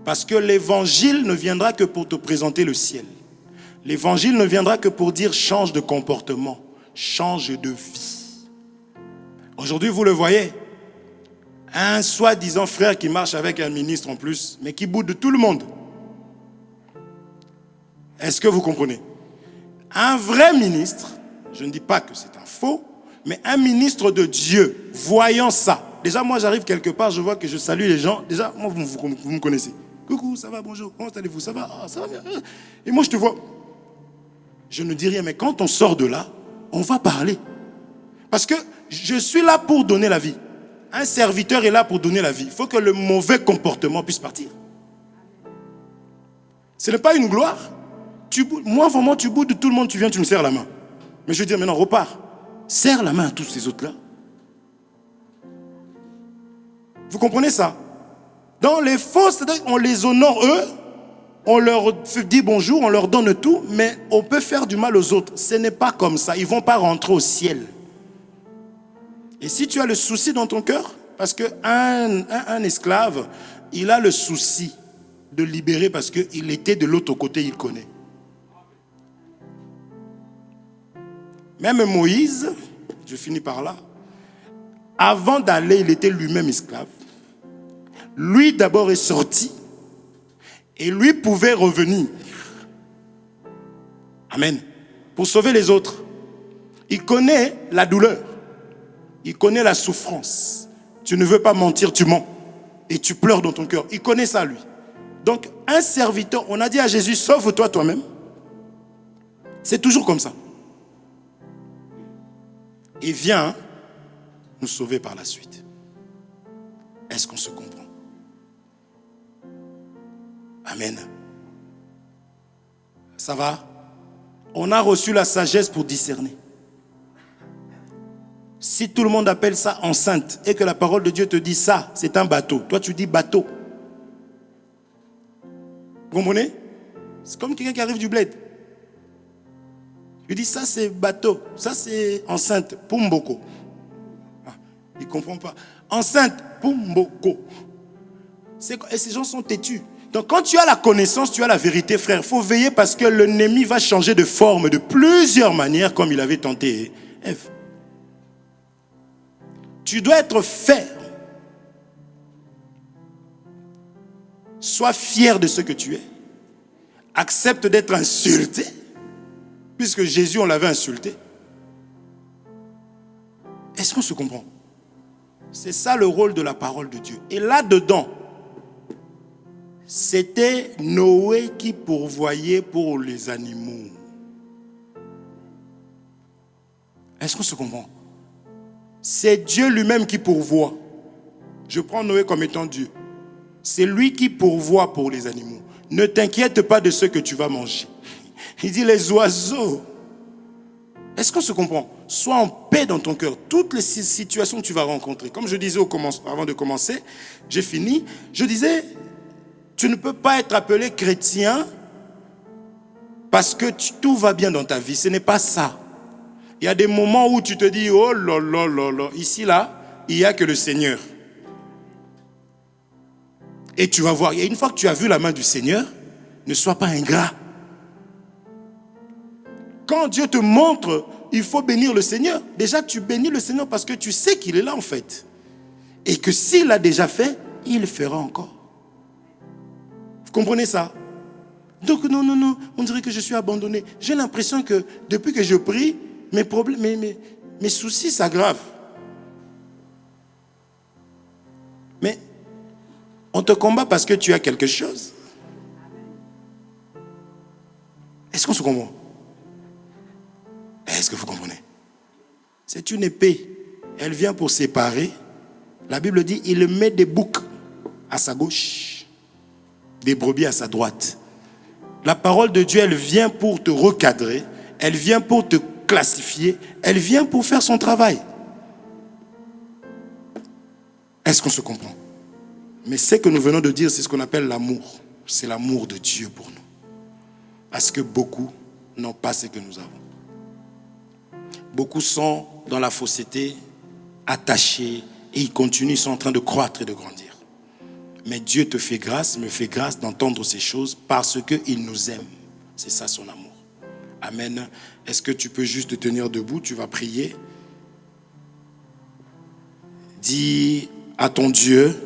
Parce que l'évangile ne viendra que pour te présenter le ciel. L'évangile ne viendra que pour dire change de comportement, change de vie. Aujourd'hui, vous le voyez, un soi-disant frère qui marche avec un ministre en plus, mais qui boude de tout le monde. Est-ce que vous comprenez? Un vrai ministre, je ne dis pas que c'est un faux, mais un ministre de Dieu, voyant ça. Déjà, moi, j'arrive quelque part, je vois que je salue les gens. Déjà, moi, vous me connaissez. Coucou, ça va, bonjour, comment allez-vous? Ça va? Ah, ça va bien. Et moi, je te vois. Je ne dis rien, mais quand on sort de là, on va parler. Parce que je suis là pour donner la vie. Un serviteur est là pour donner la vie. Il faut que le mauvais comportement puisse partir. Ce n'est pas une gloire. Moi, vraiment, tu boudes de tout le monde, tu viens, tu me serres la main. Mais je veux dire, maintenant, repars. Serre la main à tous ces autres-là. Vous comprenez ça? Dans les faux, c'est-à-dire on les honore eux, on leur dit bonjour, on leur donne tout, mais on peut faire du mal aux autres. Ce n'est pas comme ça. Ils ne vont pas rentrer au ciel. Et si tu as le souci dans ton cœur, parce qu'un esclave, il a le souci de libérer parce qu'il était de l'autre côté, il connaît. Même Moïse, Je finis par là. Avant d'aller, il était lui-même esclave. Lui d'abord est sorti et lui pouvait revenir. Amen. Pour sauver les autres. Il connaît la douleur. Il connaît la souffrance. Tu ne veux pas mentir, tu mens. Et tu pleures dans ton cœur. Il connaît ça, lui. Donc, un serviteur, on a dit à Jésus, sauve-toi toi-même. C'est toujours comme ça. Et viens nous sauver par la suite. Est-ce qu'on se comprend? Amen. Ça va? On a reçu la sagesse pour discerner. Si tout le monde appelle ça enceinte et que la parole de Dieu te dit ça, c'est un bateau. Toi, tu dis bateau. Vous comprenez? C'est comme quelqu'un qui arrive du bled. Il dit ça, c'est bateau. Ça, c'est enceinte. Pumboko. Il ne comprend pas. Enceinte. Pumboko. Et ces gens sont têtus. Donc, quand tu as la connaissance, tu as la vérité, frère. Il faut veiller parce que l'ennemi va changer de forme de plusieurs manières comme il avait tenté Ève. Tu dois être ferme. Sois fier de ce que tu es. Accepte d'être insulté. Puisque Jésus, on l'avait insulté. Est-ce qu'on se comprend? C'est ça le rôle de la parole de Dieu. Et là-dedans, c'était Noé qui pourvoyait pour les animaux. Est-ce qu'on se comprend? C'est Dieu lui-même qui pourvoit. Je prends Noé comme étant Dieu. C'est lui qui pourvoit pour les animaux. Ne t'inquiète pas de ce que tu vas manger. Il dit les oiseaux. Est-ce qu'on se comprend? Sois en paix dans ton cœur. Toutes les situations que tu vas rencontrer. Comme je disais avant de commencer, j'ai fini. Je disais, tu ne peux pas être appelé chrétien parce que tout va bien dans ta vie. Ce n'est pas ça. Il y a des moments où tu te dis, oh là là là là, ici là, il n'y a que le Seigneur. Et tu vas voir, et une fois que tu as vu la main du Seigneur, ne sois pas ingrat. Quand Dieu te montre, il faut bénir le Seigneur. Déjà, tu bénis le Seigneur parce que tu sais qu'il est là en fait. Et que s'il l'a déjà fait, il le fera encore. Vous comprenez ça? Donc non, on dirait que je suis abandonné. J'ai l'impression que depuis que je prie, mes problèmes, mes soucis s'aggravent. Mais on te combat parce que tu as quelque chose. Est-ce qu'on se comprend? Est-ce que vous comprenez? C'est une épée. Elle vient pour séparer. La Bible dit, il met des boucs à sa gauche, des brebis à sa droite. La parole de Dieu, elle vient pour te recadrer. Elle vient pour te classifier. Elle vient pour faire son travail. Est-ce qu'on se comprend? Mais ce que nous venons de dire, c'est ce qu'on appelle l'amour. C'est l'amour de Dieu pour nous. Parce que beaucoup n'ont pas ce que nous avons. Beaucoup sont dans la fausseté, attachés, et ils continuent, ils sont en train de croître et de grandir. Mais Dieu te fait grâce, me fait grâce d'entendre ces choses parce qu'il nous aime. C'est ça son amour. Amen. Est-ce que tu peux juste te tenir debout? Tu vas prier. Dis à ton Dieu,